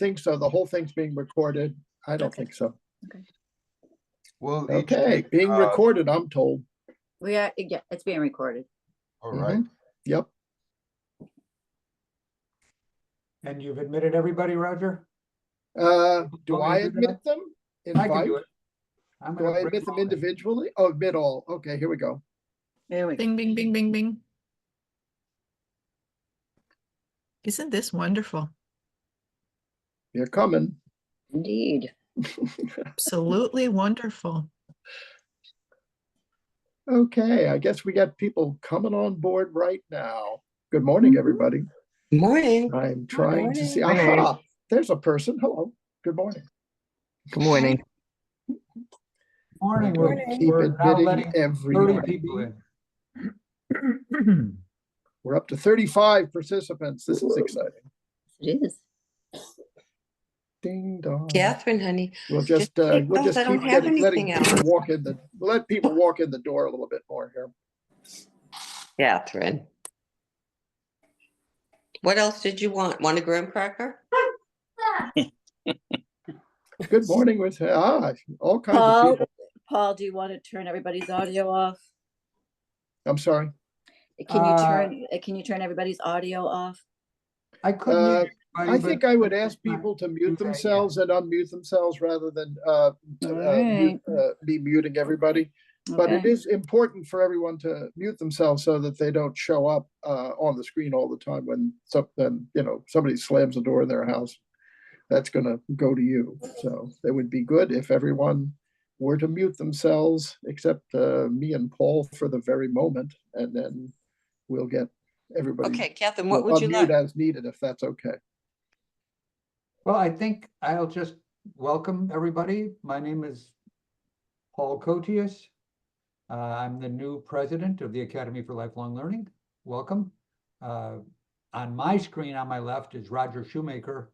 think so. The whole thing's being recorded. I don't think so. Okay. Well, Okay, being recorded, I'm told. Yeah, it's being recorded. All right. Yep. And you've admitted everybody, Roger? Do Want me I to do admit them? I can Invite? do it. I'm Do gonna I bring admit them all in. individually? Oh, admit all. Okay, here we go. There we go. Bing, bing, bing, bing, bing. Isn't this wonderful? You're coming. Indeed. Absolutely wonderful. Okay, I guess we got people coming on board right now. Good morning, everybody. Morning. I'm trying to see. morning. Aha, there's a person. Hello. Good morning. Good morning. Morning, We'll we're keep we're now admitting letting 30 everybody. people in. We're up to 35 participants. This is exciting. It is. Ding dong. Catherine, honey. We'll just keep we'll those. just I don't keep have letting anything people else. walk in we'll let people walk in the door a little bit more here. Catherine. What else did you want? Want a graham cracker? Good morning with all kinds of Paul, people. Paul, do you want to turn everybody's audio off? I'm sorry. Can you turn everybody's audio off? I couldn't. hear I anybody, think but I would let's ask not people to do mute that yet. themselves and unmute themselves rather than be muting everybody. But it Okay. is important for everyone to mute themselves so that they don't show up on the screen all the time when somebody slams the door in their house. That's going to go to you. So it would be good if everyone were to mute themselves, except me and Paul for the very moment, and then we'll get everybody. Okay, Catherine, what would you unmute like? as needed, if that's okay. Well, I think I'll just welcome everybody. My name is Paul Cotius. I'm the new president of the Academy for Lifelong Learning. Welcome. On my screen on my left is Roger Shoemaker.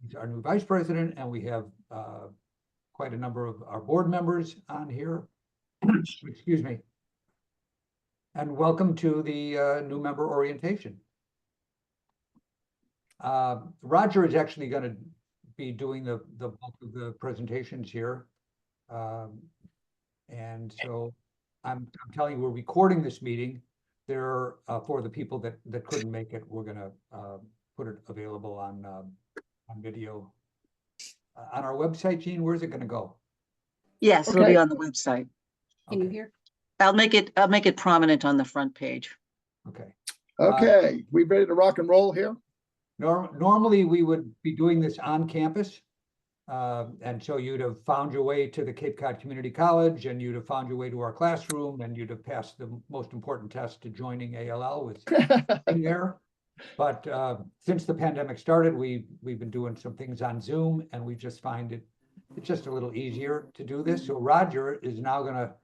He's our new vice president, and we have quite a number of our board members on here. Excuse me. And welcome to the new member orientation. Roger is actually going to be doing the bulk of the presentations here. And so I'm telling you, we're recording this meeting. There for the people that couldn't make it, we're going to put it available on video on our website. Jean, where's it going to go? Yes, it'll Okay. be on the website. Can you Okay, hear? I'll make it prominent on the front page. okay. Okay, we ready to rock and roll here? Normally, we would be doing this on campus. And so you'd have found your way to the Cape Cod Community College, and you'd have found your way to our classroom, and you'd have passed the most important test to joining ALL with being there. But since the pandemic started, we've been doing some things on Zoom, and we just find it's just a little easier to do this. So Roger is now going to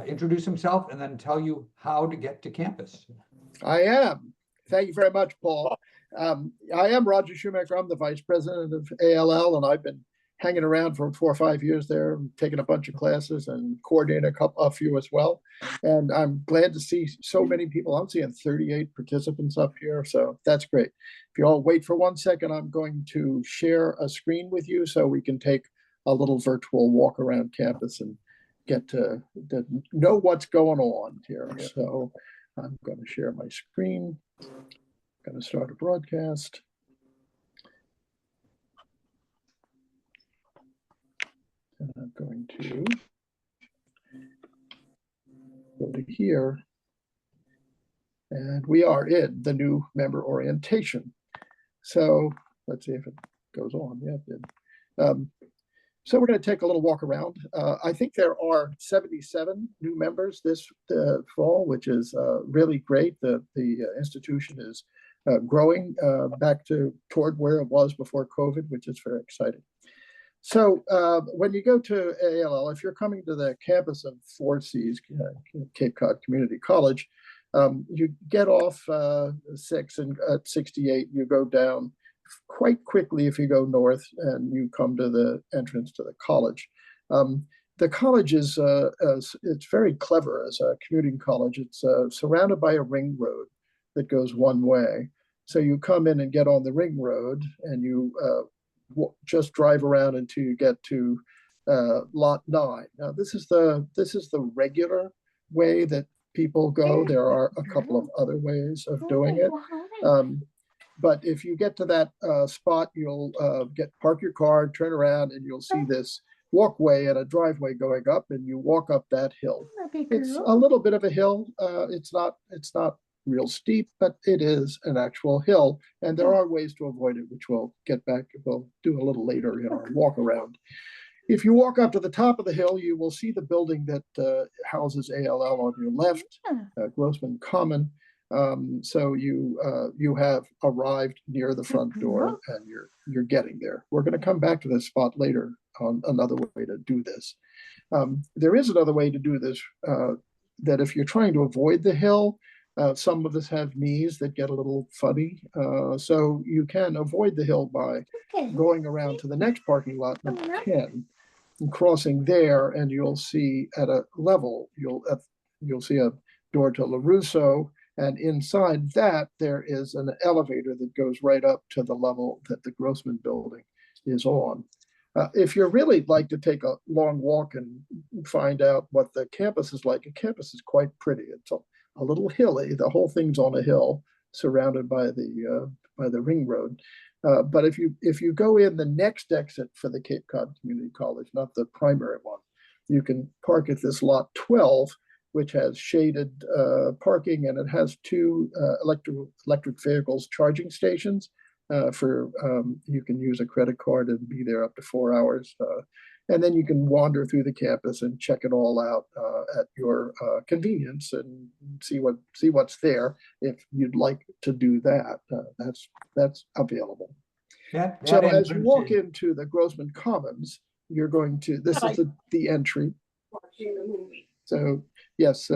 introduce himself and then tell you how to get to campus. I am. Thank you very much, Paul. I am Roger Shoemaker. I'm the vice president of ALL, and I've been hanging around for 4 or 5 years there, taking a bunch of classes and coordinating a few as well. And I'm glad to see so many people. I'm seeing 38 participants up here, so that's great. If you all wait for 1 second, I'm going to share a screen with you so we can take a little virtual walk around campus and get to know what's going on here. So I'm going to share my screen. Going to start a broadcast. And I'm going to go to here. And we are in the new member orientation. So let's see if it goes on. Yeah, it did. So we're going to take a little walk around. I think there are 77 new members this fall, which is really great. The institution is growing back toward where it was before COVID, which is very exciting. So when you go to ALL, if you're coming to the campus of 4Cs, Cape Cod Community College, you get off 6 and at 68, you go down quite quickly if you go north and you come to the entrance to the college. The college is it's very clever as a commuting college. It's surrounded by a ring road that goes one way. So you come in and get on the ring road, and you just drive around until you get to lot 9. Now this is the regular way that people go. There are a couple of other ways of doing it. But if you get to that spot, you'll park your car, turn around, and you'll see this walkway and a driveway going up, and you walk up that hill. It's a little bit of a hill. It's not real steep, but it is an actual hill, and there are ways to avoid it, which we'll do a little later in our walk around. If you walk up to the top of the hill, you will see the building that houses ALL on your left, Grossman Common. So you have arrived near the front door, and you're getting there. We're going to come back to this spot later on another way to do this. There is another way to do this, that if you're trying to avoid the hill, some of us have knees that get a little funny. So you can avoid the hill by going around to the next parking lot, number 10, and crossing there, and you'll see at a level, you'll see a door to LaRusso, and inside that there is an elevator that goes right up to the level that the Grossman building is on. If you really like to take a long walk and find out what the campus is like, the campus is quite pretty. It's a little hilly. The whole thing's on a hill surrounded by the ring road. But if you go in the next exit for the Cape Cod Community College, not the primary one, you can park at this lot 12, which has shaded parking, and it has 2 electric vehicles charging stations. You can use a credit card and be there up to 4 hours. And then you can wander through the campus and check it all out at your convenience and see what's there. If you'd like to do that, that's available. So as you walk into the Grossman Commons, you're going to, this is the entry. So yes,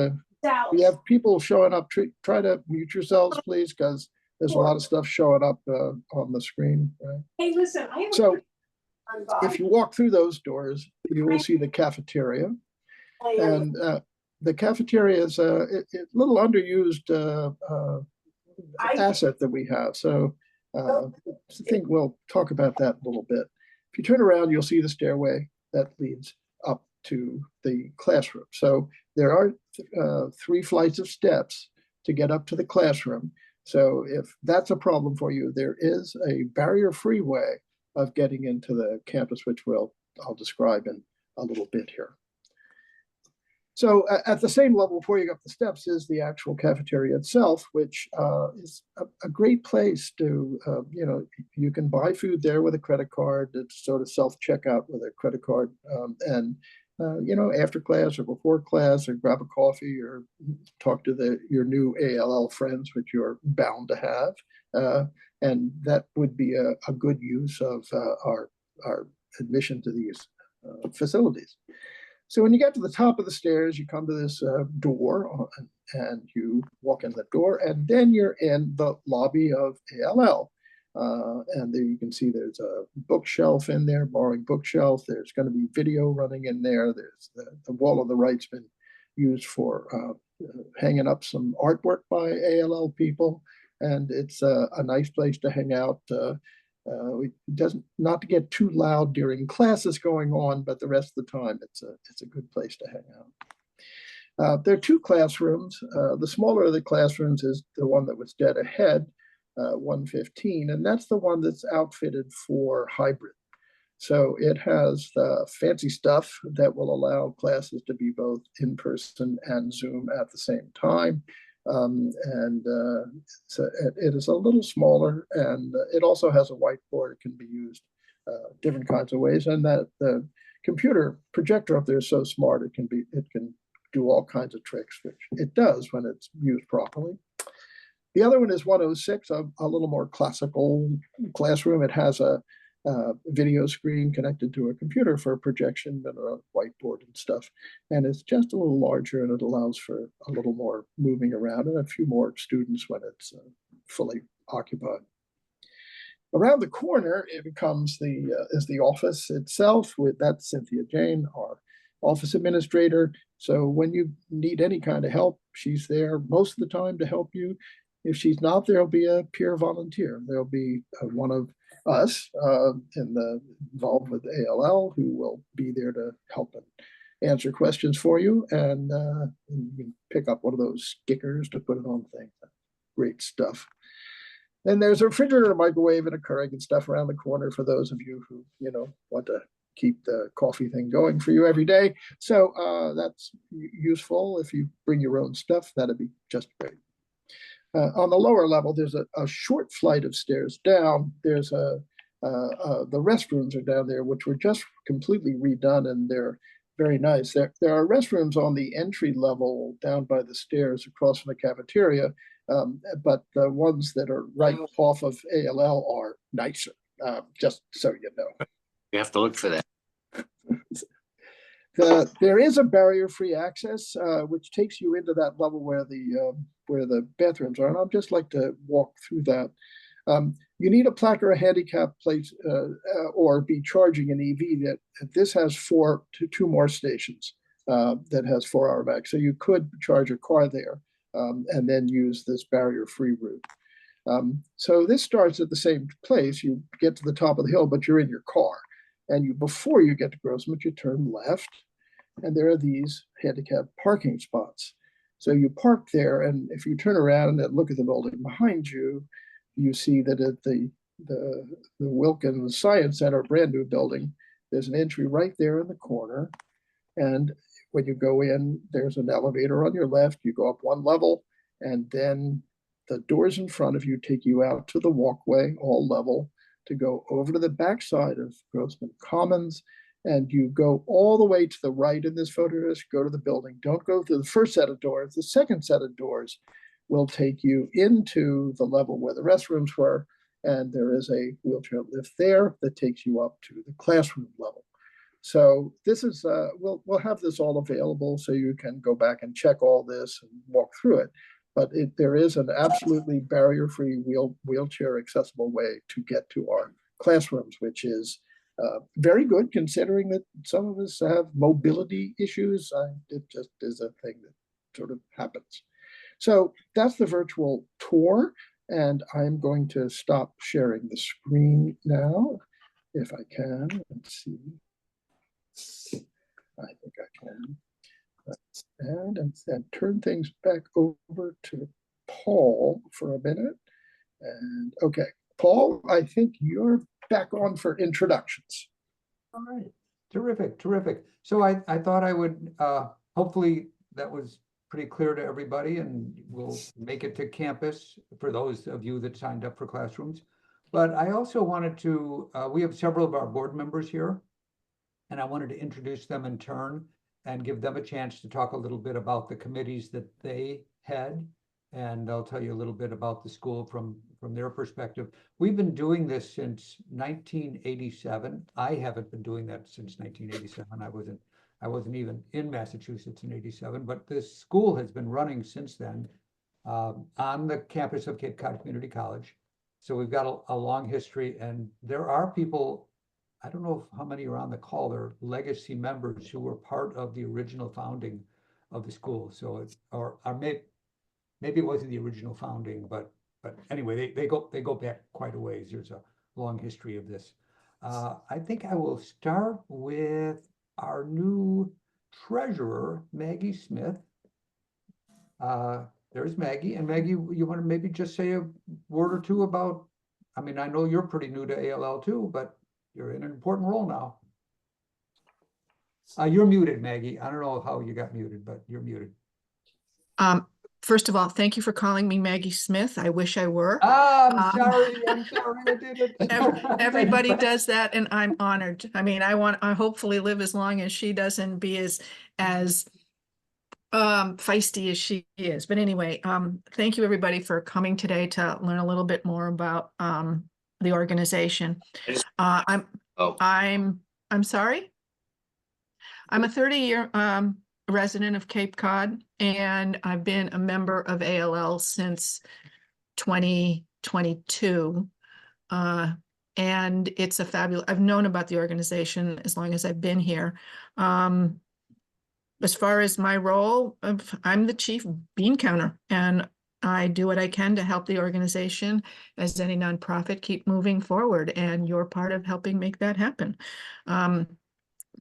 we have people showing up. Try to mute yourselves, please, because there's a lot of stuff showing up on the screen. Right? Hey, listen, So if you walk through those doors, you will see the cafeteria. And the cafeteria is a little underused asset that we have. So I think we'll talk about that a little bit. If you turn around, you'll see the stairway that leads up to the classroom. So there are 3 flights of steps to get up to the classroom. So if that's a problem for you, there is a barrier-free way of getting into the campus, which I'll describe in a little bit here. So at the same level before you go up the steps is the actual cafeteria itself, which is a great place to, you can buy food there with a credit card. It's sort of self-checkout with a credit card. After class or before class, or grab a coffee or talk to your new ALL friends, which you're bound to have. And that would be a good use of our admission to these facilities. So when you get to the top of the stairs, you come to this door, and you walk in the door, and then you're in the lobby of ALL. And there you can see there's a bookshelf in there, borrowing bookshelf. There's going to be video running in there. There's the wall on the right's been used for hanging up some artwork by ALL people. And it's a nice place to hang out. Not to get too loud during classes going on, but the rest of the time, it's a good place to hang out. There are 2 classrooms. The smaller of the classrooms is the one that was dead ahead, 115, and that's the one that's outfitted for hybrid. So it has the fancy stuff that will allow classes to be both in person and Zoom at the same time. So it is a little smaller, and it also has a whiteboard. It can be used different kinds of ways, and that the computer projector up there is so smart it can do all kinds of tricks, which it does when it's used properly. The other one is 106, a little more classical classroom. It has a video screen connected to a computer for projection and a whiteboard and stuff. And it's just a little larger, and it allows for a little more moving around and a few more students when it's fully occupied. Around the corner, it becomes is the office itself. That's Cynthia Jane, our office administrator. So when you need any kind of help, she's there most of the time to help you. If she's not, there'll be a peer volunteer. There'll be one of us involved with ALL who will be there to help and answer questions for you. And you can pick up one of those stickers to put it on things. Great stuff. And there's a refrigerator, a microwave, and a Keurig and stuff around the corner for those of you who, want to keep the coffee thing going for you every day. So that's useful. If you bring your own stuff, that'd be just great. On the lower level, there's a short flight of stairs down. There's the restrooms are down there, which were just completely redone, and they're very nice. There are restrooms on the entry level down by the stairs across from the cafeteria, but the ones that are right off of ALL are nicer, just so you know. You have to look for that. There is a barrier-free access, which takes you into that level where the bathrooms are, and I'd just like to walk through that. You need a plaque or a handicap place, or be charging an EV. That this has two more stations that has 4-hour back, so you could charge a car there and then use this barrier-free route. So this starts at the same place. You get to the top of the hill, but you're in your car. And before you get to Grossmont, you turn left, and there are these handicapped parking spots. So you park there, and if you turn around and look at the building behind you, you see that at the Wilkins Science Center, brand new building, there's an entry right there in the corner. And when you go in, there's an elevator on your left. You go up one level, and then the doors in front of you take you out to the walkway, all level, to go over to the backside of Grossmont Commons, and you go all the way to the right in this photograph, go to the building. Don't go through the first set of doors. The second set of doors will take you into the level where the restrooms were, and there is a wheelchair lift there that takes you up to the classroom level. So this is, we'll have this all available so you can go back and check all this and walk through it. But there is an absolutely barrier-free wheelchair accessible way to get to our classrooms, which is very good considering that some of us have mobility issues. It just is a thing that sort of happens. So that's the virtual tour, and I'm going to stop sharing the screen now, if I can. Let's see. I think I can. And turn things back over to Paul for a minute. And okay, Paul, I think you're back on for introductions. All right, terrific, terrific. So I thought I would, hopefully that was pretty clear to everybody, and we'll make it to campus for those of you that signed up for classrooms. But I also wanted to, we have several of our board members here, and I wanted to introduce them in turn and give them a chance to talk a little bit about the committees that they head. And I'll tell you a little bit about the school from their perspective. We've been doing this since 1987. I haven't been doing that since 1987. I wasn't even in Massachusetts in '87, but this school has been running since then on the campus of Cape Cod Community College. So we've got a long history, and there are people, I don't know how many are on the call, they're legacy members who were part of the original founding of the school. So it's, or maybe it wasn't the original founding, but anyway, they go back quite a ways. There's a long history of this. I think I will start with our new treasurer, Maggie Smith. There's Maggie, and Maggie, you want to maybe just say a word or two about, I mean, I know you're pretty new to ALL too, but you're in an important role now. You're muted, Maggie. I don't know how you got muted, but you're muted. First of all, thank you for calling me Maggie Smith. I wish I were. I'm sorry I did it. Everybody does that, and I'm honored. I mean, I hopefully live as long as she does and be as feisty as she is. But anyway, thank you everybody for coming today to learn a little bit more about the organization. I'm sorry. I'm a 30-year resident of Cape Cod, and I've been a member of ALL since 2022. And it's a fabulous, I've known about the organization as long as I've been here. As far as my role, I'm the chief bean counter, and I do what I can to help the organization, as any nonprofit, keep moving forward, and you're part of helping make that happen.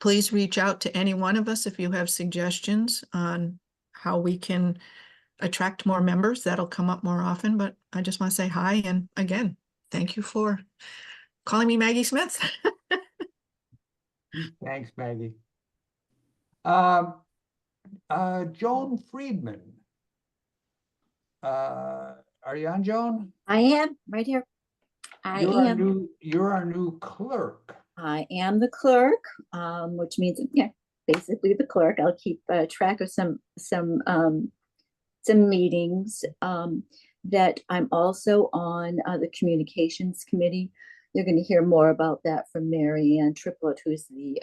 Please reach out to any one of us if you have suggestions on how we can attract more members. That'll come up more often, but I just want to say hi, and again, thank you for calling me Maggie Smith. Thanks, Maggie. Joan Friedman. Are you on, Joan? I am right here. I am. You're our new clerk. I am the clerk, which means, yeah, basically the clerk. I'll keep track of some meetings. That I'm also on the communications committee. You're going to hear more about that from Mary Ann Triplett, who's the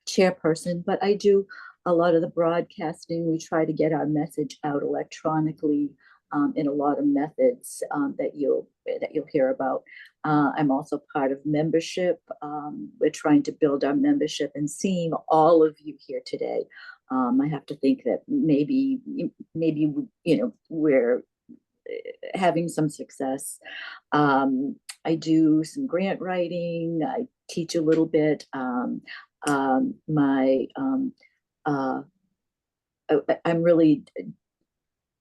chairperson. But I do a lot of the broadcasting. We try to get our message out electronically in a lot of methods that you'll hear about. I'm also part of membership. We're trying to build our membership, and seeing all of you here today, I have to think that maybe we're having some success. I do some grant writing. I teach a little bit. I'm really.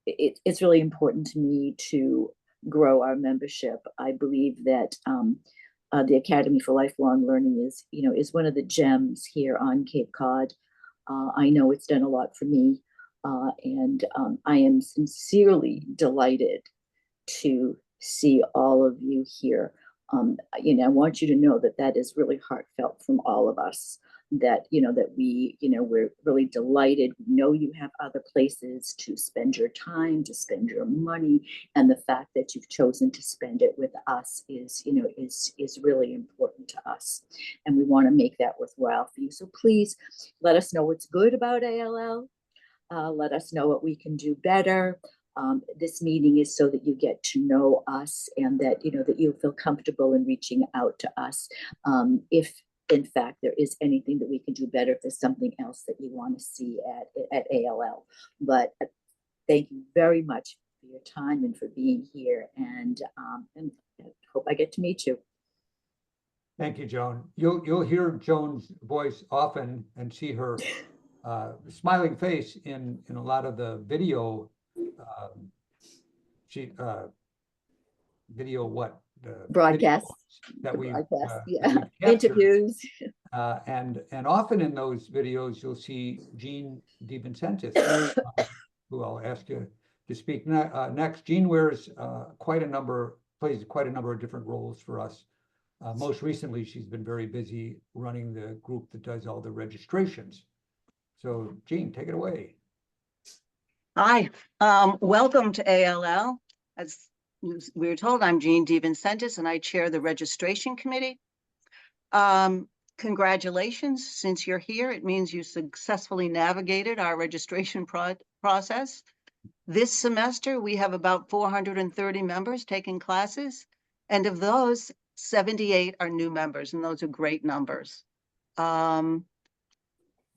It's really important to me to grow our membership. I believe that the Academy for Lifelong Learning is one of the gems here on Cape Cod. I know it's done a lot for me, and I am sincerely delighted to see all of you here. I want you to know that is really heartfelt from all of us. That we're really delighted. We know you have other places to spend your time, to spend your money, and the fact that you've chosen to spend it with us is really important to us, and we want to make that worthwhile for you. So please let us know what's good about ALL. Let us know what we can do better. This meeting is so that you get to know us, and that you feel comfortable in reaching out to us if in fact there is anything that we can do better, if there's something else that you want to see at ALL. But thank you very much for your time and for being here, and hope I get to meet you. Thank you, Joan. You'll hear Joan's voice often and see her smiling face in a lot of the video. Broadcast that we yeah. Interviews. And often in those videos you'll see Jean DiVincentis, who I'll ask you to speak next. Jean plays quite a number of different roles for us. Most recently, she's been very busy running the group that does all the registrations. So Jean, take it away. Hi, welcome to ALL. As we were told, I'm Jean DiVincentis, and I chair the registration committee. Congratulations, since you're here, it means you successfully navigated our registration process. This semester, we have about 430 members taking classes, and of those, 78 are new members, and those are great numbers.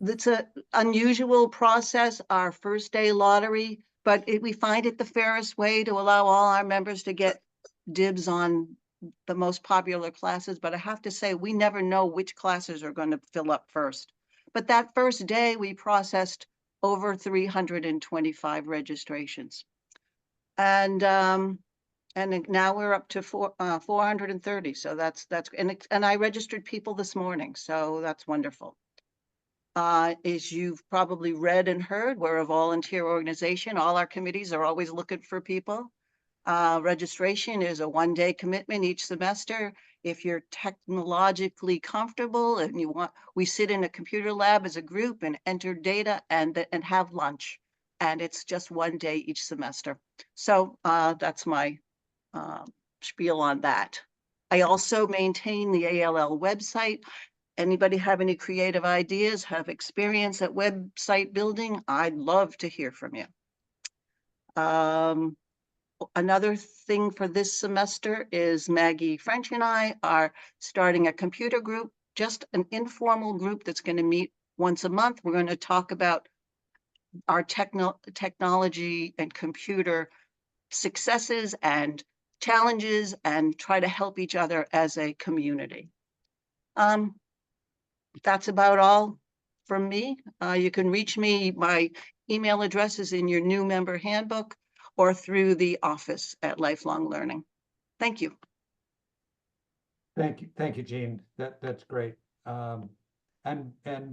It's an unusual process, our first day lottery, but we find it the fairest way to allow all our members to get dibs on the most popular classes. But I have to say, we never know which classes are going to fill up first. But that first day, we processed over 325 registrations. And now we're up to 430. So that's and I registered people this morning, so that's wonderful. As you've probably read and heard, we're a volunteer organization. All our committees are always looking for people. Registration is a one-day commitment each semester. If you're technologically comfortable and we sit in a computer lab as a group and enter data and have lunch. And it's just one day each semester. So that's my spiel on that. I also maintain the ALL website. Anybody have any creative ideas, have experience at website building? I'd love to hear from you. Another thing for this semester is Maggie French and I are starting a computer group, just an informal group that's going to meet once a month. We're going to talk about our technology and computer successes and challenges and try to help each other as a community. That's about all from me. You can reach me. My email address is in your new member handbook or through the office at Lifelong Learning. Thank you. Thank you, Jean. That's great. And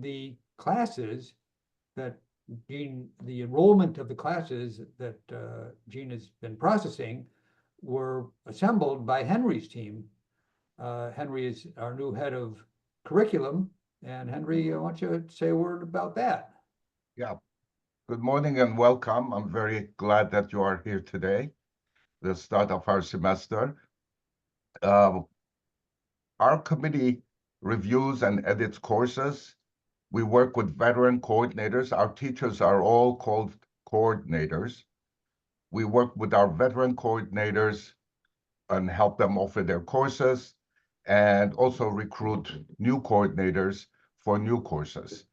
the classes that Jean, the enrollment of the classes that Jean has been processing were assembled by Henry's team. Henry is our new head of curriculum, and Henry, I want you to say a word about that. Yeah. Good morning and welcome. I'm very glad that you are here today, the start of our semester. Our committee reviews and edits courses. We work with veteran coordinators. Our teachers are all called coordinators. We work with our veteran coordinators and help them offer their courses, and also recruit new coordinators for new courses.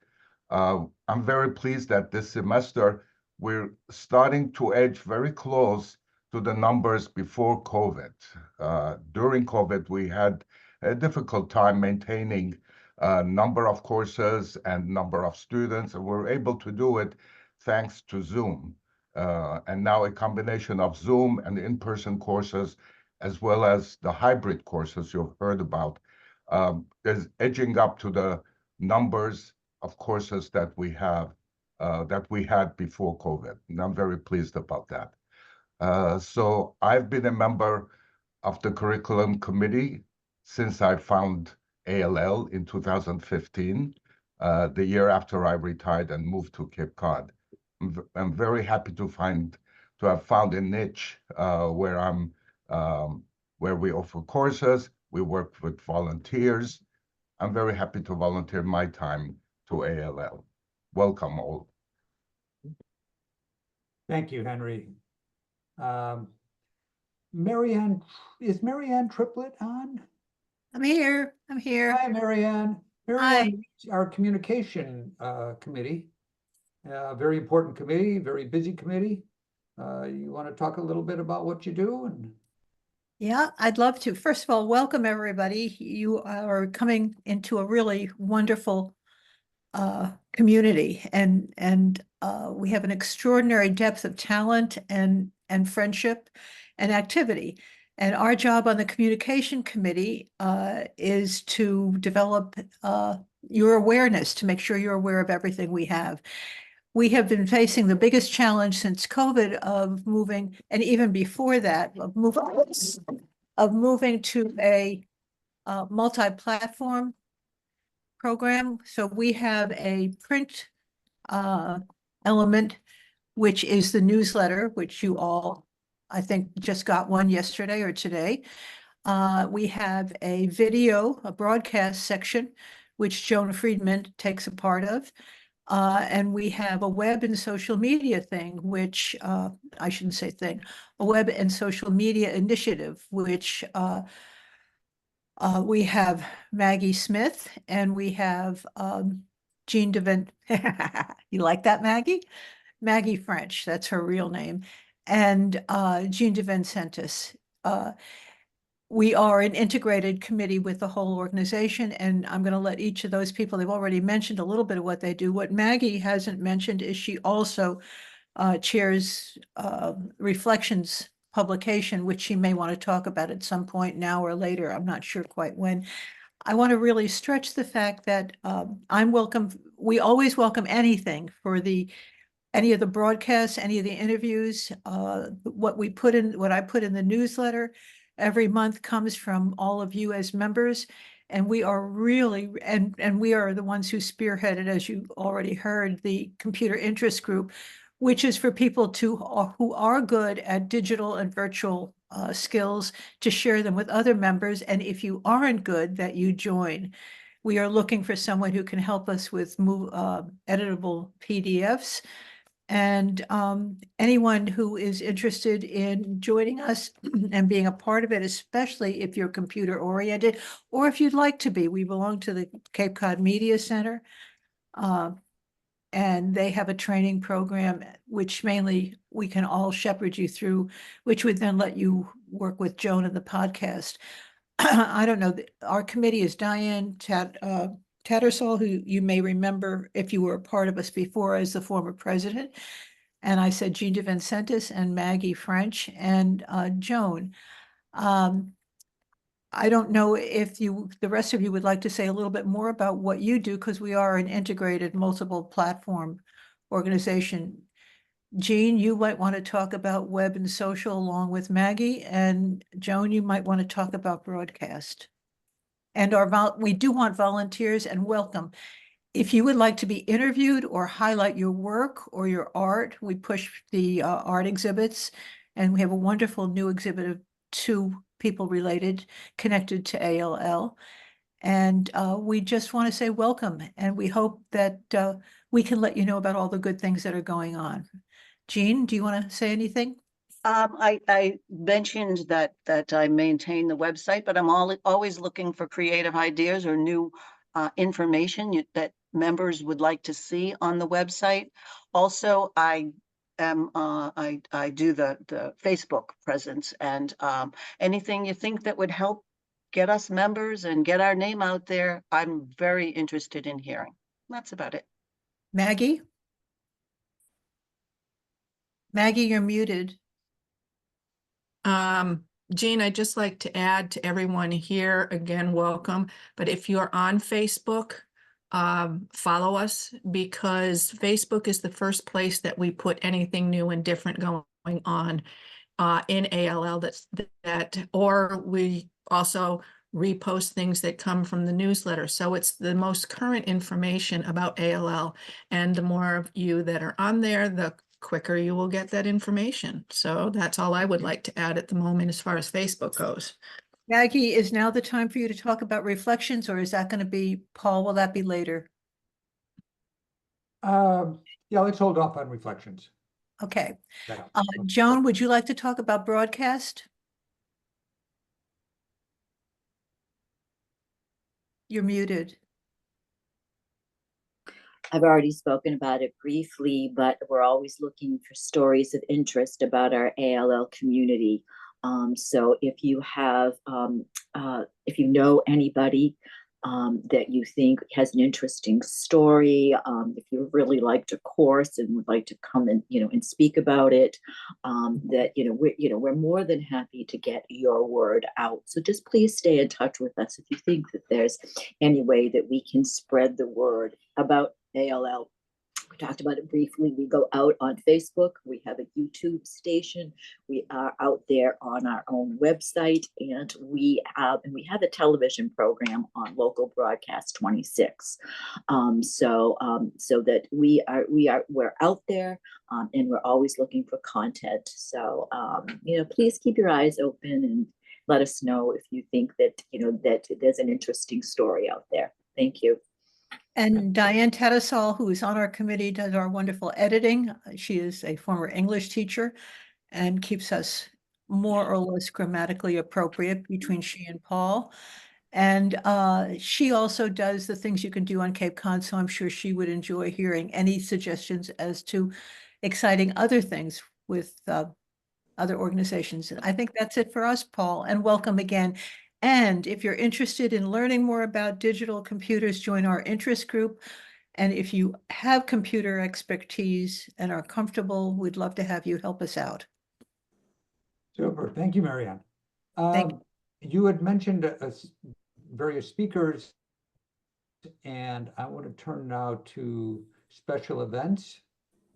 I'm very pleased that this semester we're starting to edge very close to the numbers before COVID. During COVID, we had a difficult time maintaining number of courses and number of students, and we're able to do it thanks to Zoom. And now a combination of Zoom and in-person courses, as well as the hybrid courses you've heard about, is edging up to the numbers of courses that we have, that we had before COVID. And I'm very pleased about that. So I've been a member of the curriculum committee since I found ALL in 2015, the year after I retired and moved to Cape Cod. I'm very happy to have found a niche where we offer courses. We work with volunteers. I'm very happy to volunteer my time to ALL. Welcome all. Thank you, Henry. Marianne, is Marianne Triplett on? I'm here. I'm here. Hi, Marianne. Hi. Marianne leads our communication committee. Very important committee, very busy committee. You want to talk a little bit about what you do? And Yeah, I'd love to. First of all, welcome everybody. You are coming into a really wonderful community, and we have an extraordinary depth of talent and friendship and activity. And our job on the communication committee is to develop your awareness, to make sure you're aware of everything we have. We have been facing the biggest challenge since COVID of moving, and even before that, of moving to a multi-platform program. So we have a print element, which is the newsletter, which you all, I think, just got one yesterday or today. We have a video, a broadcast section, which Joan Friedman takes a part of. And we have a web and social media thing, which I shouldn't say thing, a web and social media initiative, which we have Maggie Smith and we have Jean DeVent. You like that, Maggie? Maggie French, that's her real name. And Jean DeVincentis. We are an integrated committee with the whole organization, and I'm going to let each of those people, they've already mentioned a little bit of what they do. What Maggie hasn't mentioned is she also chairs Reflections publication, which she may want to talk about at some point now or later. I'm not sure quite when. I want to really stretch the fact that I'm welcome. We always welcome anything for any of the broadcasts, any of the interviews, what I put in the newsletter every month comes from all of you as members. And we are really, and we are the ones who spearheaded, as you already heard, the computer interest group, which is for people who are good at digital and virtual skills to share them with other members. And if you aren't good, that you join. We are looking for someone who can help us with editable PDFs. And anyone who is interested in joining us and being a part of it, especially if you're computer oriented, or if you'd like to be, we belong to the Cape Cod Media Center. And they have a training program, which mainly we can all shepherd you through, which would then let you work with Joan in the podcast. I don't know, our committee is Diane Tattersall, who you may remember if you were a part of us before as the former president. And I said Jean DeVincentis and Maggie French and Joan. I don't know if the rest of you would like to say a little bit more about what you do, because we are an integrated multiple platform organization. Jean, you might want to talk about web and social along with Maggie, and Joan, you might want to talk about broadcast. And we do want volunteers, and welcome. If you would like to be interviewed or highlight your work or your art, we push the art exhibits, and we have a wonderful new exhibit of 2 people connected to ALL. And we just want to say welcome, and we hope that we can let you know about all the good things that are going on. Jean, do you want to say anything? I mentioned that I maintain the website, but I'm always looking for creative ideas or new information that members would like to see on the website. Also, I do the Facebook presence, and anything you think that would help get us members and get our name out there, I'm very interested in hearing. That's about it. Maggie? Maggie, you're muted. Jean, I'd just like to add to everyone here, again, welcome. But if you're on Facebook, follow us, because Facebook is the first place that we put anything new and different going on in ALL or we also repost things that come from the newsletter. So it's the most current information about ALL, and the more of you that are on there, the quicker you will get that information. So that's all I would like to add at the moment as far as Facebook goes. Maggie, is now the time for you to talk about reflections, or is that going to be, Paul, will that be later? Yeah, let's hold off on reflections. Okay. Yeah. Joan, would you like to talk about broadcast? You're muted. I've already spoken about it briefly, but we're always looking for stories of interest about our ALL community. So if you have, if you know anybody that you think has an interesting story, if you really liked a course and would like to come and and speak about it, that we're more than happy to get your word out. So just please stay in touch with us if you think that there's any way that we can spread the word about ALL. We talked about it briefly. We go out on Facebook. We have a YouTube station. We are out there on our own website, and we have a television program on local broadcast 26. So that we're out there, and we're always looking for content. So please keep your eyes open and let us know if you think that that there's an interesting story out there. Thank you. And Diane Tattersall, who is on our committee, does our wonderful editing. She is a former English teacher and keeps us more or less grammatically appropriate between she and Paul. And she also does the things you can do on Cape Cod, so I'm sure she would enjoy hearing any suggestions as to exciting other things with other organizations. And I think that's it for us, Paul, and welcome again. And if you're interested in learning more about digital computers, join our interest group. And if you have computer expertise and are comfortable, we'd love to have you help us out. Super. Thank you, Marianne. Thank you. You had mentioned various speakers, and I want to turn now to special events,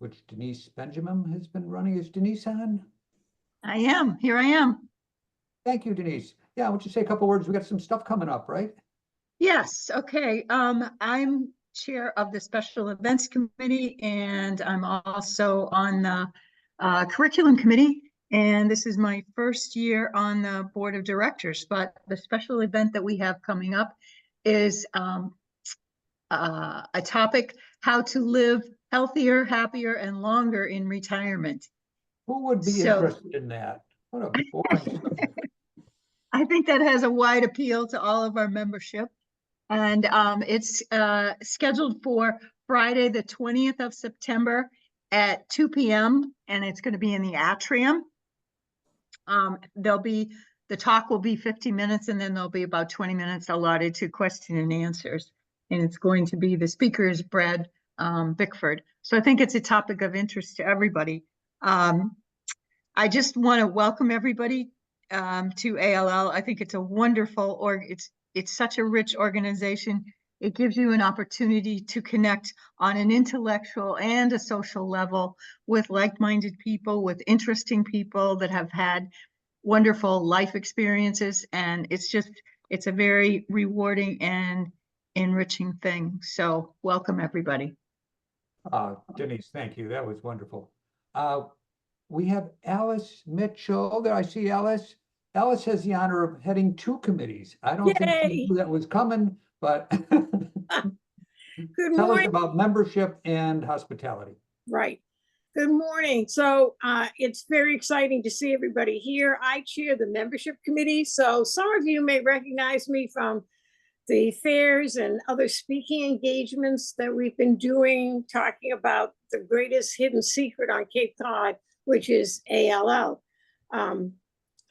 which Denise Benjamin has been running. Is Denise on? I am. Here I am. Thank you, Denise. Yeah, why don't you say a couple words? We got some stuff coming up, right? Yes. Okay. I'm chair of the Special Events Committee, and I'm also on the Curriculum Committee. And this is my first year on the Board of Directors. But the special event that we have coming up is a topic: how to live healthier, happier, and longer in retirement. Who would be interested in that? What a boring subject. I think that has a wide appeal to all of our membership. And it's scheduled for Friday, the 20th of September at 2 p.m. and it's going to be in the atrium. The talk will be 50 minutes and then there'll be about 20 minutes allotted to question and answers. And it's going to be, the speaker is Brad Bickford. So I think it's a topic of interest to everybody. I just want to welcome everybody to ALL. I think it's a wonderful, it's such a rich organization. It gives you an opportunity to connect on an intellectual and a social level with like-minded people, with interesting people that have had wonderful life experiences. And it's a very rewarding and enriching thing. So welcome, everybody. Denise, thank you. That was wonderful. We have Alice Mitchell. There I see Alice. Alice has the honor of heading 2 committees. I don't think she Yay! knew that was coming, but Good tell us morning. about membership and hospitality. Right. Good morning. So it's very exciting to see everybody here. I chair the membership committee. So some of you may recognize me from the fairs and other speaking engagements that we've been doing, talking about the greatest hidden secret on Cape Cod, which is ALL.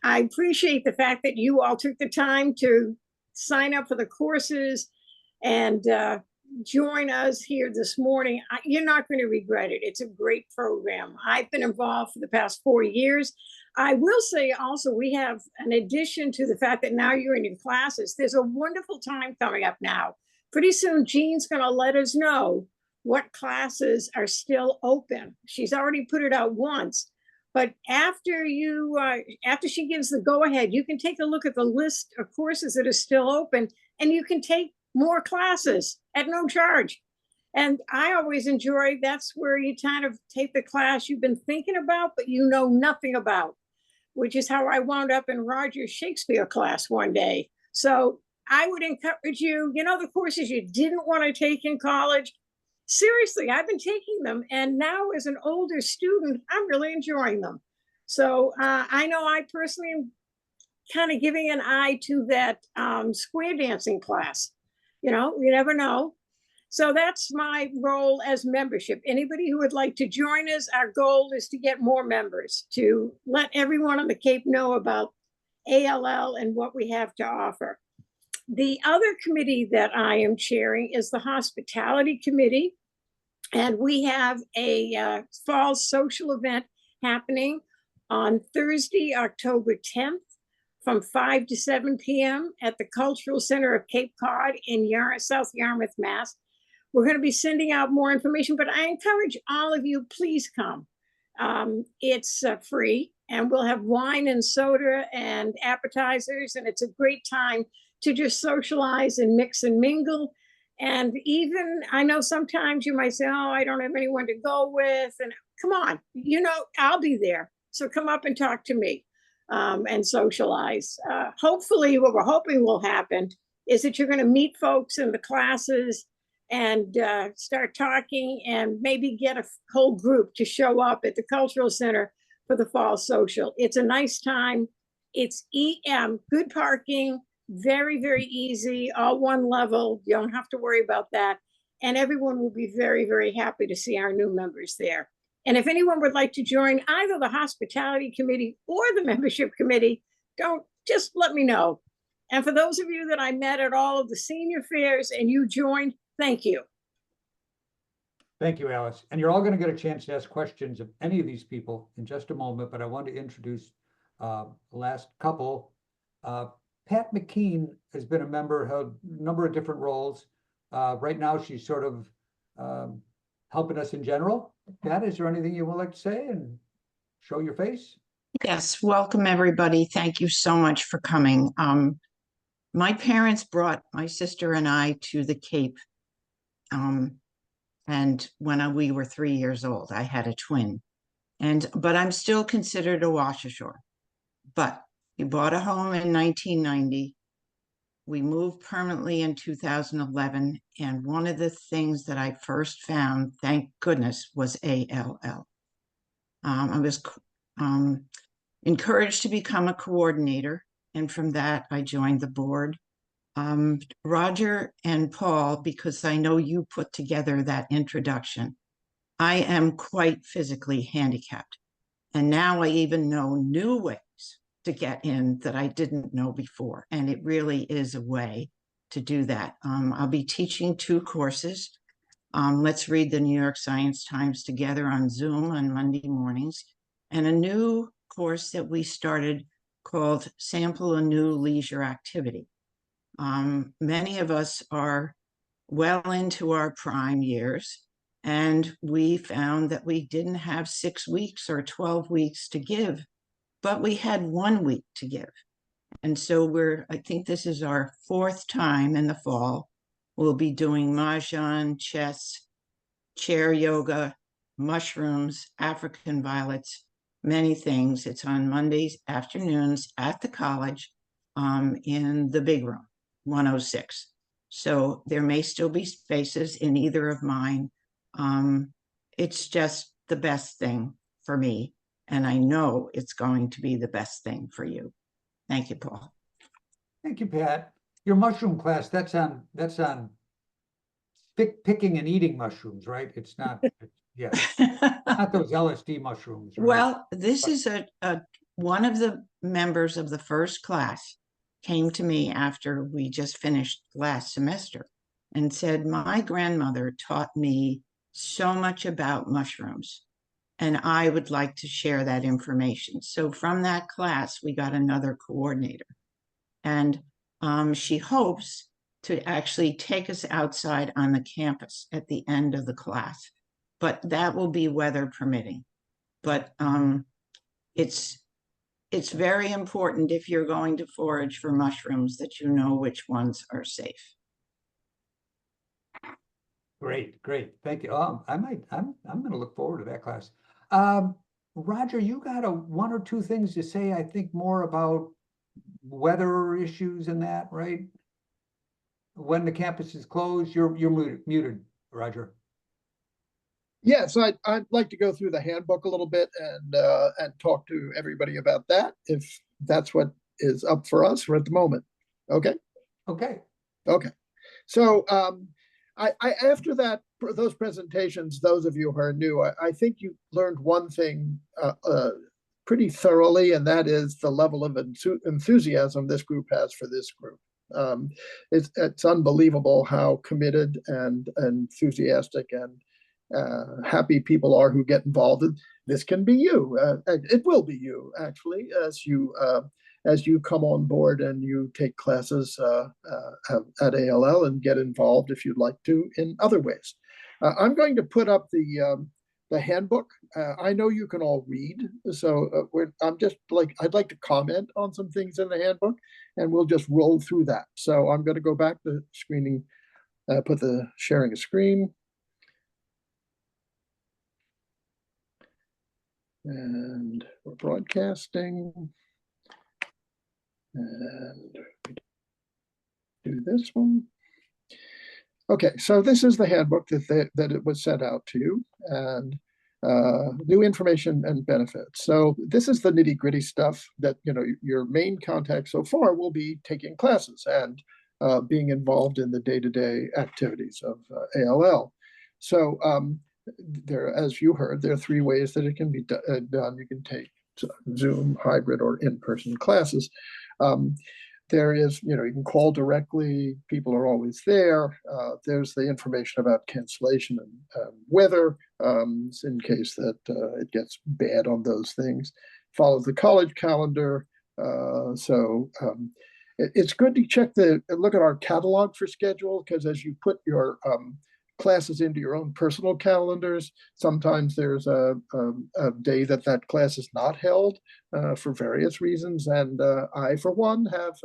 I appreciate the fact that you all took the time to sign up for the courses and join us here this morning. You're not going to regret it. It's a great program. I've been involved for the past 4 years. I will say also, we have, in addition to the fact that now you're in your classes, there's a wonderful time coming up now. Pretty soon, Jean's going to let us know what classes are still open. She's already put it out once. But after she gives the go-ahead, you can take a look at the list of courses that are still open, and you can take more classes at no charge. And I always enjoy, that's where you kind of take the class you've been thinking about, but you know nothing about, which is how I wound up in Roger's Shakespeare class one day. So I would encourage you, the courses you didn't want to take in college, seriously, I've been taking them. And now as an older student, I'm really enjoying them. So I know I personally am kind of giving an eye to that square dancing class. You never know. So that's my role as membership. Anybody who would like to join us, our goal is to get more members, to let everyone on the Cape know about ALL and what we have to offer. The other committee that I am chairing is the Hospitality Committee. And we have a fall social event happening on Thursday, October 10th. From 5 to 7 p.m. at the Cultural Center of Cape Cod in South Yarmouth, Mass. We're going to be sending out more information, but I encourage all of you, please come. It's free, and we'll have wine and soda and appetizers, and it's a great time to just socialize and mix and mingle. And even, I know sometimes you might say, oh, I don't have anyone to go with, and come on, I'll be there. So come up and talk to me. And socialize. Hopefully, what we're hoping will happen is that you're going to meet folks in the classes and start talking and maybe get a whole group to show up at the Cultural Center for the fall social. It's a nice time. It's good parking, very, very easy, all one level. You don't have to worry about that. And everyone will be very, very happy to see our new members there. And if anyone would like to join either the Hospitality Committee or the Membership Committee, just let me know. And for those of you that I met at all of the senior fairs and you joined, thank you. Thank you, Alice. And you're all going to get a chance to ask questions of any of these people in just a moment, but I want to introduce the last couple. Pat McKean has been a member, held a number of different roles. Right now, she's sort of helping us in general. Pat, is there anything you would like to say and show your face? Yes, welcome everybody. Thank you so much for coming. My parents brought my sister and I to the Cape. And when we were 3 years old, I had a twin. But I'm still considered a wash ashore. But we bought a home in 1990. We moved permanently in 2011, and one of the things that I first found, thank goodness, was ALL. I was encouraged to become a coordinator, and from that, I joined the board. Roger and Paul, because I know you put together that introduction. I am quite physically handicapped. And now I even know new ways to get in that I didn't know before. And it really is a way to do that. I'll be teaching 2 courses. Let's read the New York Science Times together on Zoom on Monday mornings, and a new course that we started called Sample a New Leisure Activity. Many of us are well into our prime years, and we found that we didn't have 6 weeks or 12 weeks to give, but we had 1 week to give. And so I think this is our 4th time in the fall. We'll be doing mahjong, chess, chair yoga, mushrooms, African violets, many things. It's on Mondays afternoons at the college in the big room, 106. So there may still be spaces in either of mine. It's just the best thing for me, and I know it's going to be the best thing for you. Thank you, Paul. Thank you, Pat. Your mushroom class, that's on picking and eating mushrooms, right? It's not, yeah, not those LSD mushrooms, right? Well, this is one of the members of the first class came to me after we just finished last semester and said, my grandmother taught me so much about mushrooms, and I would like to share that information. So from that class, we got another coordinator, and she hopes to actually take us outside on the campus at the end of the class, but that will be weather permitting. But it's very important, if you're going to forage for mushrooms, that you know which ones are safe. Great, thank you. I'm going to look forward to that class. Roger, you got 1 or 2 things to say, I think, more about weather issues and that, right? When the campus is closed, you're muted, Roger. Yes, I'd like to go through the handbook a little bit and talk to everybody about that, if that's what is up for us for at the moment. Okay. Okay. So I after those presentations, those of you who are new, I think you learned one thing pretty thoroughly, and that is the level of enthusiasm this group has for this group. It's unbelievable how committed and enthusiastic and happy people are who get involved. This can be you. It will be you, actually, as you come on board and you take classes at ALL and get involved if you'd like to in other ways. I'm going to put up the handbook. I know you can all read, so I'd like to comment on some things in the handbook, and we'll just roll through that. So I'm going to go back to screening, put the sharing a screen. And we're broadcasting, and do this one. Okay, so this is the handbook that it was sent out to you, and new information and benefits. So this is the nitty-gritty stuff that, you know, your main contact so far will be taking classes and being involved in the day-to-day activities of ALL. So as you heard, there are 3 ways that it can be done. You can take Zoom, hybrid, or in-person classes. There is, you can call directly. People are always there. There's the information about cancellation and weather in case that it gets bad on those things. Follow the college calendar. It's good to look at our catalog for schedule, because as you put your classes into your own personal calendars, sometimes there's a day that class is not held for various reasons. And I, for one, have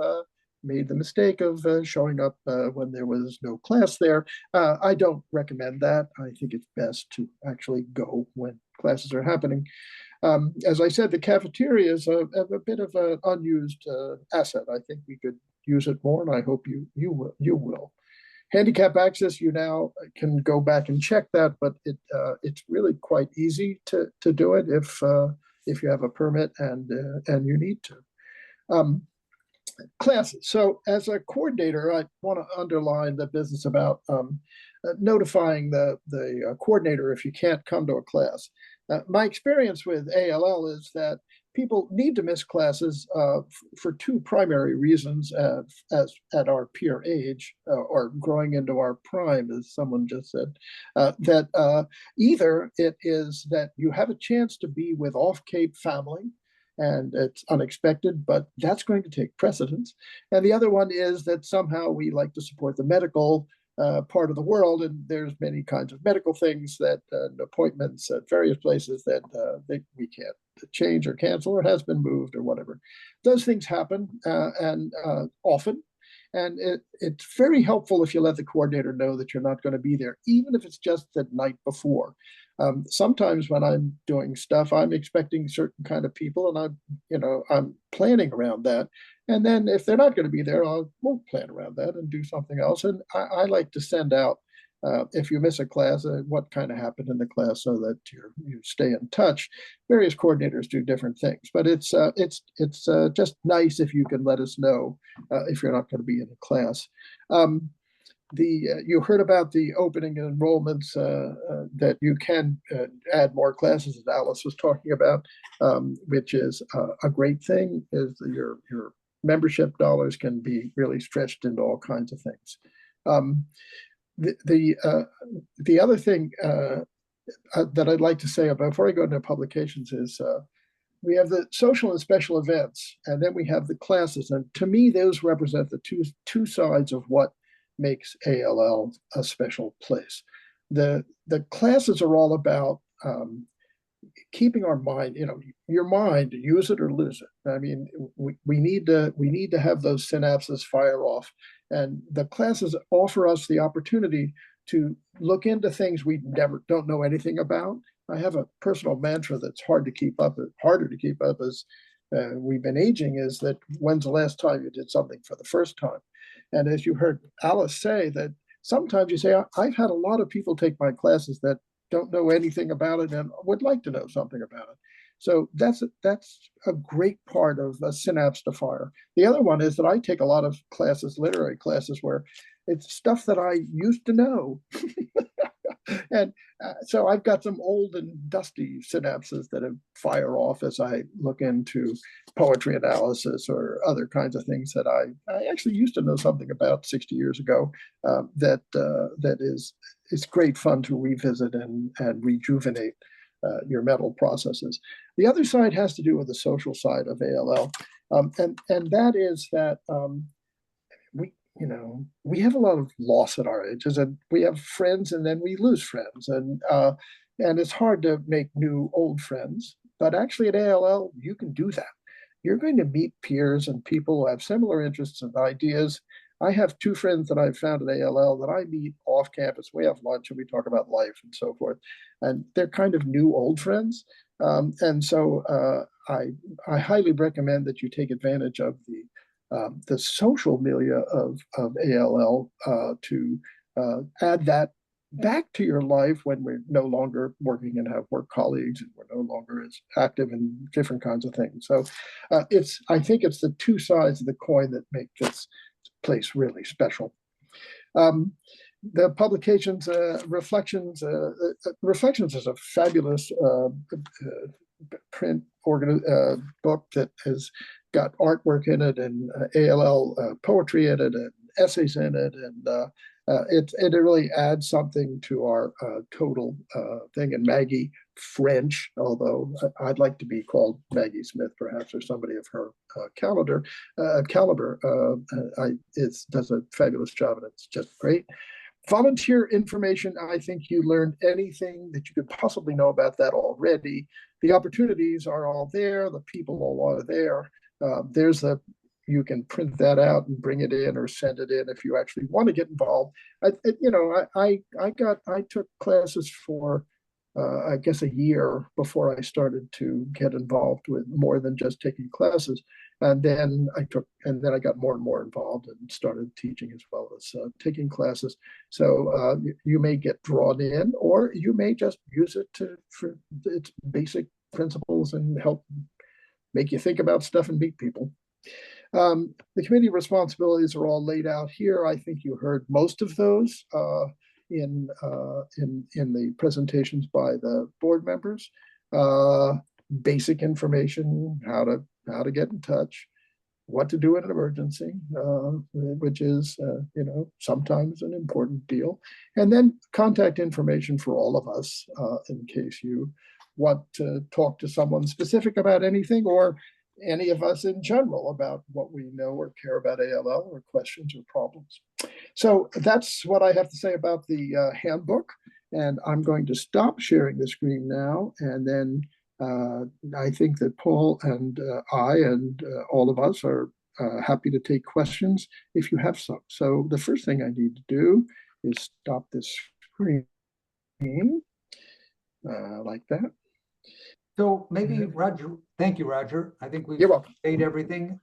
made the mistake of showing up when there was no class there. I don't recommend that. I think it's best to actually go when classes are happening. As I said, the cafeteria is a bit of an unused asset. I think we could use it more, and I hope you will. Handicap access, you now can go back and check that, but it's really quite easy to do it if you have a permit and you need to. classes. So as a coordinator, I want to underline the business about notifying the coordinator if you can't come to a class. My experience with ALL is that people need to miss classes for two primary reasons as at our peer age or growing into our prime, as someone just said, that either it is that you have a chance to be with off-Cape family, and it's unexpected, but that's going to take precedence. And the other one is that somehow we like to support the medical part of the world, and there's many kinds of medical things that appointments at various places that we can't change or cancel, or has been moved or whatever. Those things happen and often. And it's very helpful if you let the coordinator know that you're not going to be there, even if it's just the night before. Sometimes when I'm doing stuff, I'm expecting certain kind of people, and I'm planning around that. And then if they're not going to be there, I won't plan around that and do something else. And I like to send out, if you miss a class, what kind of happened in the class, so that you stay in touch. Various coordinators do different things, but it's just nice if you can let us know if you're not going to be in a class. You heard about the opening enrollments that you can add more classes, as Alice was talking about, which is a great thing. Is your membership dollars can be really stretched into all kinds of things. The other thing that I'd like to say about before I go into publications is we have the social and special events, and then we have the classes. And to me, those represent the two sides of what makes ALL a special place. The classes are all about keeping our mind, your mind, use it or lose it. I mean, we need to have those synapses fire off, and the classes offer us the opportunity to look into things we don't know anything about. I have a personal mantra that's harder to keep up as we've been aging, is that when's the last time you did something for the first time? And as you heard Alice say, that sometimes you say, I've had a lot of people take my classes that don't know anything about it and would like to know something about it. So that's a great part of a synapse to fire. The other one is that I take a lot of classes, literary classes, where it's stuff that I used to know. And so I've got some old and dusty synapses that have fire off as I look into poetry analysis or other kinds of things that I actually used to know something about 60 years ago. That is great fun to revisit and rejuvenate your mental processes. The other side has to do with the social side of ALL, and that is that we have a lot of loss at our ages, and we have friends, and then we lose friends, and it's hard to make new old friends. But actually, at ALL, you can do that. You're going to meet peers and people who have similar interests and ideas. I have two friends that I've found at ALL that I meet off campus. We have lunch and we talk about life and so forth, and they're kind of new old friends. And so I highly recommend that you take advantage of the social milieu of ALL to add that back to your life when we're no longer working and have work colleagues, and we're no longer as active in different kinds of things. So I think it's the two sides of the coin that make this place really special. The publications, Reflections is a fabulous print book that has got artwork in it, and ALL poetry in it, and essays in it, and it really adds something to our total thing. And Maggie French, although I'd like to be called Maggie Smith, perhaps, or somebody of her caliber, does a fabulous job, and it's just great. Volunteer information, I think you learned anything that you could possibly know about that already. The opportunities are all there. The people all are there. You can print that out and bring it in or send it in if you actually want to get involved. I took classes for I guess a year before I started to get involved with more than just taking classes. And then I got more and more involved and started teaching as well as taking classes. So you may get drawn in, or you may just use it for its basic principles and help make you think about stuff and meet people. The committee responsibilities are all laid out here. I think you heard most of those in the presentations by the board members. Basic information, how to get in touch, what to do in an emergency, which is sometimes an important deal, and then contact information for all of us in case you want to talk to someone specific about anything, or any of us in general about what we know or care about ALL, or questions or problems. So that's what I have to say about the handbook, and I'm going to stop sharing the screen now, and then I think that Paul and I and all of us are happy to take questions if you have some. So the first thing I need to do is stop this screen like that. So maybe Roger, thank you, Roger. I think we've You're welcome. made everything.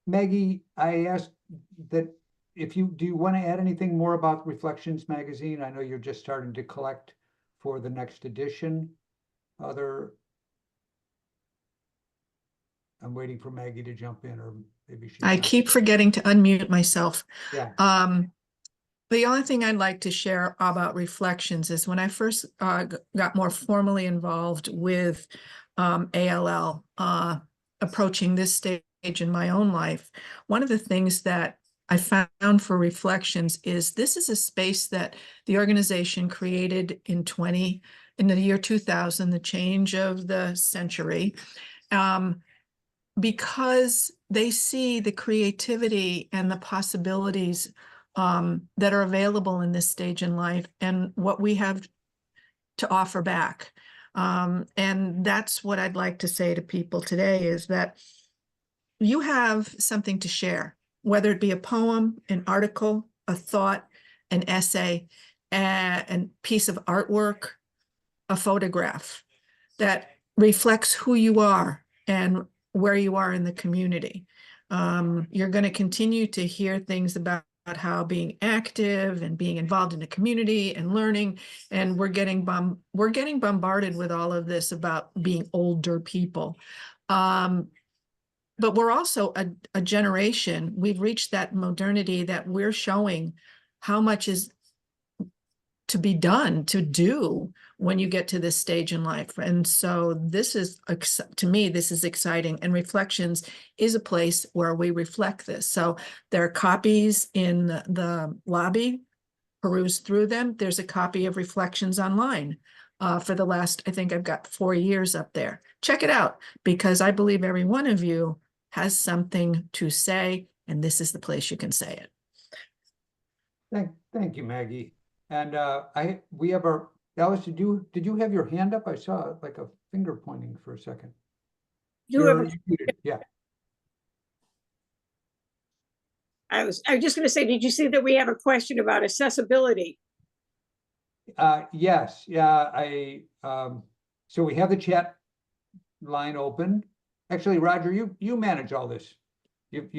Maggie, I asked that do you want to add anything more about Reflections magazine? I know you're just starting to collect for the next edition. I'm waiting for Maggie to jump in, or maybe she. I keep forgetting to unmute myself. Yeah. The only thing I'd like to share about Reflections is when I first got more formally involved with ALL, approaching this stage in my own life, one of the things that I found for Reflections is this is a space that the organization created in the year 2000, the change of the century, because they see the creativity and the possibilities that are available in this stage in life and what we have to offer back. And that's what I'd like to say to people today is that you have something to share, whether it be a poem, an article, a thought, an essay, a piece of artwork, a photograph that reflects who you are and where you are in the community. You're going to continue to hear things about how being active and being involved in a community and learning, and we're getting bombarded with all of this about being older people. But we're also a generation, we've reached that modernity that we're showing how much is to be done, to do when you get to this stage in life. And so this is, to me, this is exciting. And Reflections is a place where we reflect this. So there are copies in the lobby, peruse through them. There's a copy of Reflections online for the last, I think I've got 4 years up there. Check it out, because I believe every one of you has something to say, and this is the place you can say it. Thank you, Maggie. And we have our, Alice, did you have your hand up? I saw like a finger pointing for a second. You Yeah. I was just going to say, did you see that we have a question about accessibility? Yes. Yeah. So we have the chat line open. Actually, Roger, you manage all this. You've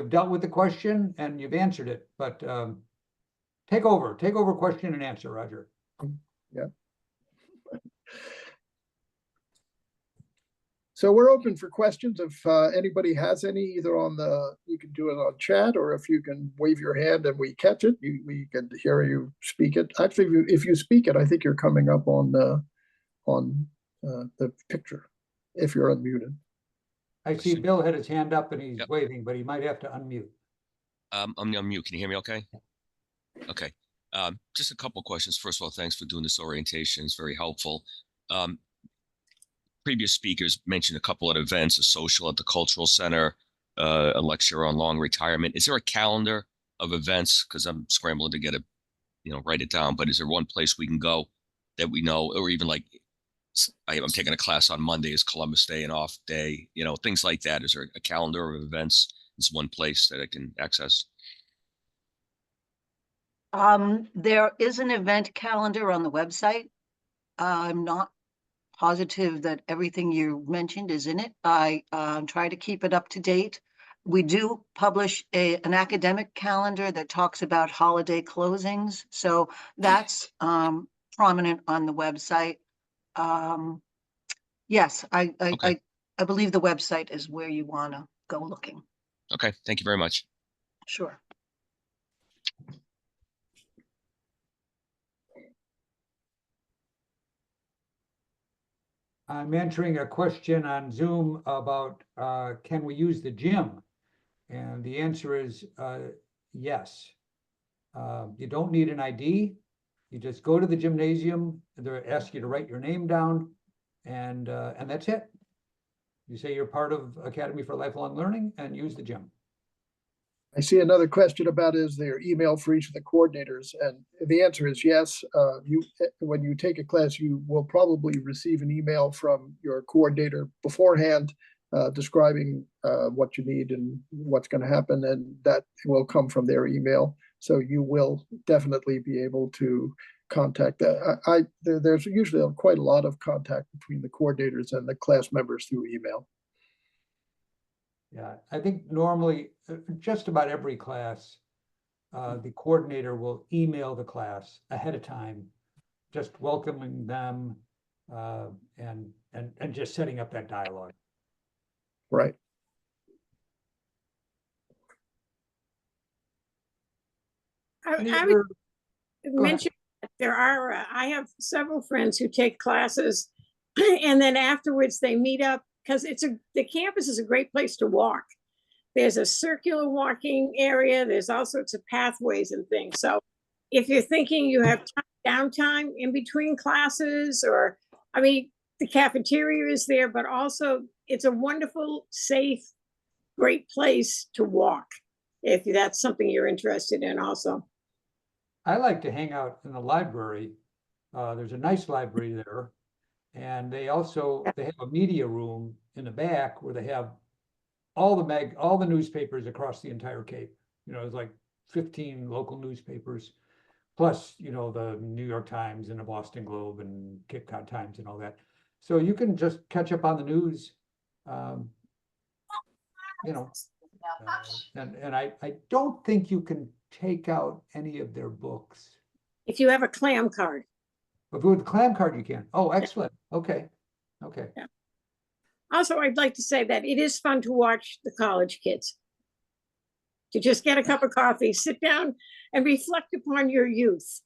dealt with the question and you've answered it, but take over question and answer, Roger. Yeah. So we're open for questions. If anybody has any, either you can do it on chat, or if you can wave your hand and we catch it, we can hear you speak it. Actually, if you speak it, I think you're coming up on the picture if you're unmuted. I see Bill had his hand up and he's waving, but he might have to unmute. I'm mute. Can you hear me okay? Okay. Just a couple questions. First of all, thanks for doing this orientation. It's very helpful. Previous speakers mentioned a couple of events, a social at the Cultural Center, a lecture on long retirement. Is there a calendar of events? Because I'm scrambling to get it, write it down. But is there one place we can go that we know, or even like, I'm taking a class on Monday, is Columbus Day an off day? Things like that. Is there a calendar of events? It's one place that I can access. There is an event calendar on the website. I'm not positive that everything you mentioned is in it. I try to keep it up to date. We do publish an academic calendar that talks about holiday closings. So that's prominent on the website. Yes, I believe the website is where you want to go looking. Okay, thank you very much. Sure. I'm answering a question on Zoom about, can we use the gym? And the answer is, yes. You don't need an ID. You just go to the gymnasium, they ask you to write your name down, and that's it. You say you're part of Academy for Lifelong Learning and use the gym. I see another question about is there email for each of the coordinators? And the answer is yes. When you take a class, you will probably receive an email from your coordinator beforehand describing what you need and what's going to happen, and that will come from their email. So you will definitely be able to contact that. There's usually quite a lot of contact between the coordinators and the class members through email. Yeah, I think normally just about every class, the coordinator will email the class ahead of time, just welcoming them and just setting up that dialogue. Right. I would mention that there are, I have several friends who take classes and then afterwards they meet up because the campus is a great place to walk. There's a circular walking area. There's all sorts of pathways and things. So if you're thinking you have downtime in between classes, or, I mean, the cafeteria is there, but also it's a wonderful, safe, great place to walk if that's something you're interested in also. I like to hang out in the library. There's a nice library there. And they have a media room in the back where they have all the newspapers across the entire Cape. You know, it's like 15 local newspapers, plus, you know, the New York Times and the Boston Globe and Cape Cod Times and all that. So you can just catch up on the news, you know, and I don't think you can take out any of their books. If you have a clam card. But with the clam card, you can. Oh, excellent. Okay. Okay. Yeah. Also, I'd like to say that it is fun to watch the college kids. To just get a cup of coffee, sit down and reflect upon your youth.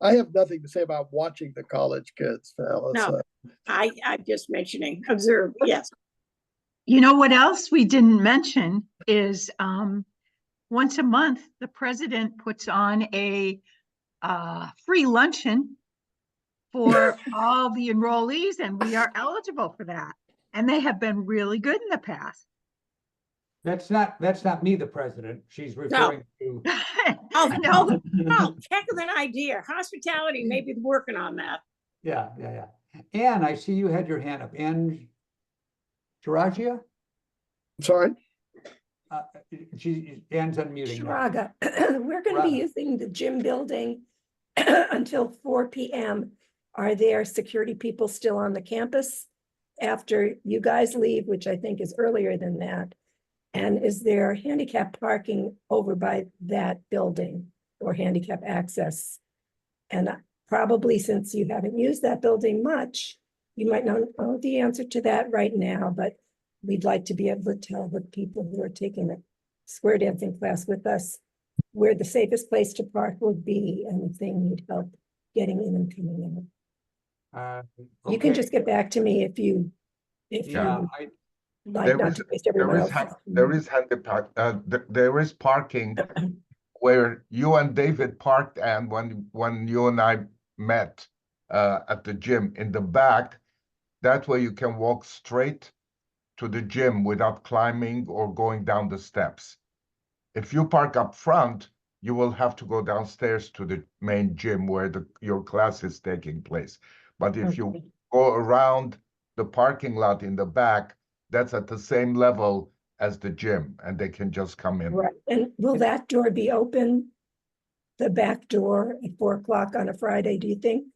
I have nothing to say about watching the college kids, fellas. No, I'm just mentioning, observe, yes. You know what else we didn't mention is once a month, the president puts on a free luncheon for all the enrollees, and we are eligible for that. And they have been really good in the past. That's not me, the president. She's referring to. Oh, heck of an idea. Hospitality may be working on that. Yeah. Anne, I see you had your hand up. Anne Charagia? Sorry? Anne's unmuting. Shraga, we're going to be using the gym building until 4 p.m. Are there security people still on the campus after you guys leave, which I think is earlier than that? And is there handicap parking over by that building or handicap access? And probably since you haven't used that building much, you might not know the answer to that right now, but we'd like to be able to tell the people who are taking the square dancing class with us where the safest place to park would be and if they need help getting in and coming in. You can just get back to me if you like not to waste everyone else's time. There is handicap. There is parking where you and David parked, and when you and I met at the gym in the back, that way you can walk straight to the gym without climbing or going down the steps. If you park up front, you will have to go downstairs to the main gym where your class is taking place. But if you go around the parking lot in the back, that's at the same level as the gym, and they can just come in. Right. And will that door be open, the back door at 4 o'clock on a Friday, do you think?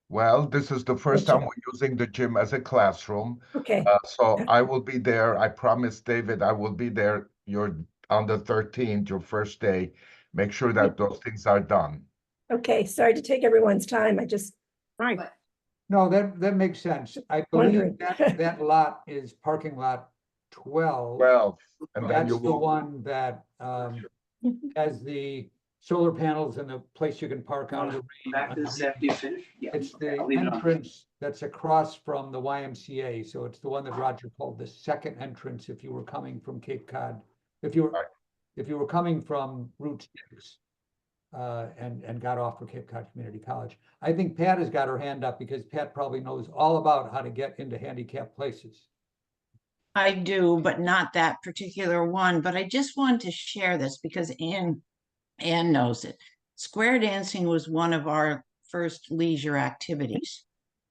Well, this is the first time we're using the gym as a classroom. Okay. So I will be there. I promise, David, I will be there. You're on the 13th, your first day. Make sure that those things are done. Okay, sorry to take everyone's time. I just. Right. No, that makes sense. I believe Wondering. that lot is parking lot 12. Well, and then That's you the walk. one that has the solar panels and the place you can park out of the rain. underneath. It's the entrance that's across from the YMCA, so it's the one that Roger called the second entrance if you were coming from Cape Cod. If you were coming from Route 6 and got off for Cape Cod Community College. I think Pat has got her hand up because Pat probably knows all about how to get into handicapped places. I do, but not that particular one. But I just wanted to share this because Ann knows it. Square dancing was one of our first leisure activities.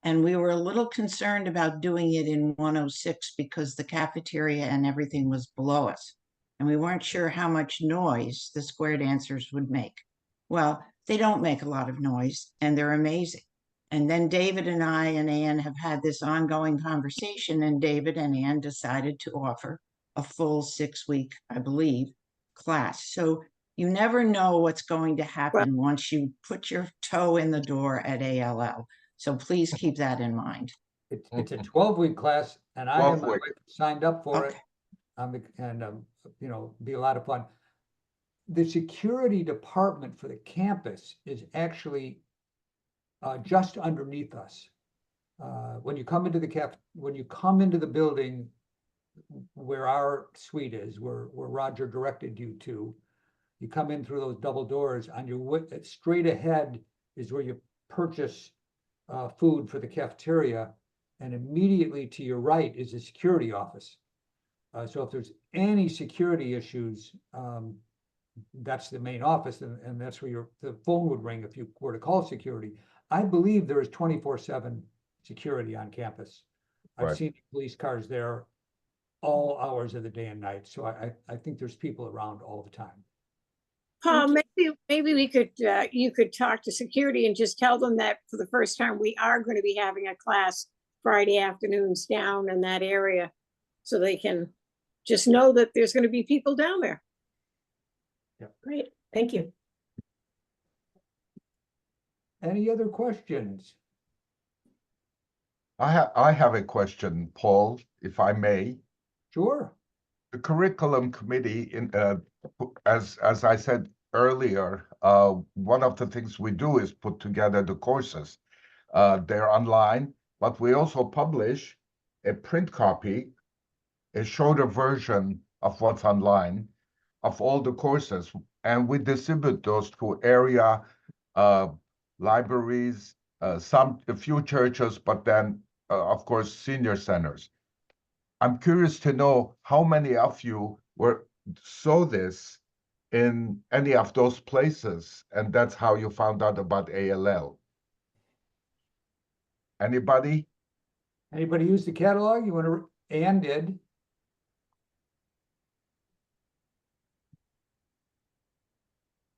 And we were a little concerned about doing it in 106 because the cafeteria and everything was below us. And we weren't sure how much noise the square dancers would make. Well, they don't make a lot of noise and they're amazing. And then David and I and Ann have had this ongoing conversation, and David and Ann decided to offer a full 6-week, I believe, class. So you never know what's going to happen once you put your toe in the door at ALL. So please keep that in mind. It's a 12-week class, and I 12 and my week. wife signed up for it. Okay. You know, be a lot of fun. The security department for the campus is actually just underneath us. When you come into the building where our suite is, where Roger directed you to, you come in through those double doors. On your way, straight ahead is where you purchase food for the cafeteria, and immediately to your right is the security office. So if there's any security issues, that's the main office, and that's where the phone would ring if you were to call security. I believe there is 24/7 security on campus. I've Right. seen police cars there all hours of the day and night, so I think there's people around all the time. Paul, maybe we could, you could talk to security and just tell them that for the first time, we are going to be having a class Friday afternoons down in that area. So they can just know that there's going to be people down there. Great, thank you. Any other questions? I have a question, Paul, if I may. Sure. The curriculum committee, as I said earlier, one of the things we do is put together the courses. They're online, but we also publish a print copy, a shorter version of what's online of all the courses, and we distribute those to area libraries, a few churches, but then of course senior centers. I'm curious to know how many of you saw this in any of those places, and that's how you found out about ALL. Anybody? Anybody use the catalog? You want to? Ann did.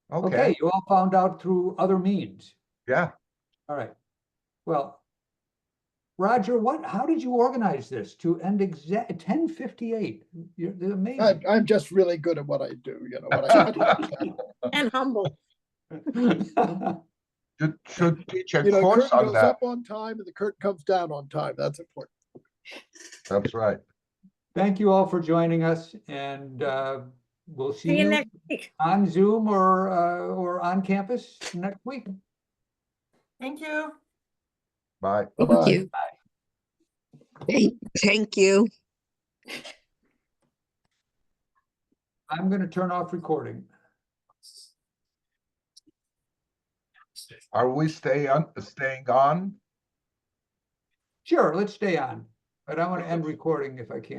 Okay, you all found out through other means. Yeah. All right. Well, Roger, how did you organize this to end exact 10:58? You're amazing. I'm just really good at what I do, you know. What I And humble. Should teach a You know, course curtain on goes that. up on time and the curtain comes down on time. That's important. That's right. Thank you all for joining us, and we'll see See you you next week. on Zoom or on campus next week. Thank you. Bye. Bye-bye. Thank you. I'm going to turn off recording. Are we staying on? Sure, let's stay on, but I want to end recording if I can.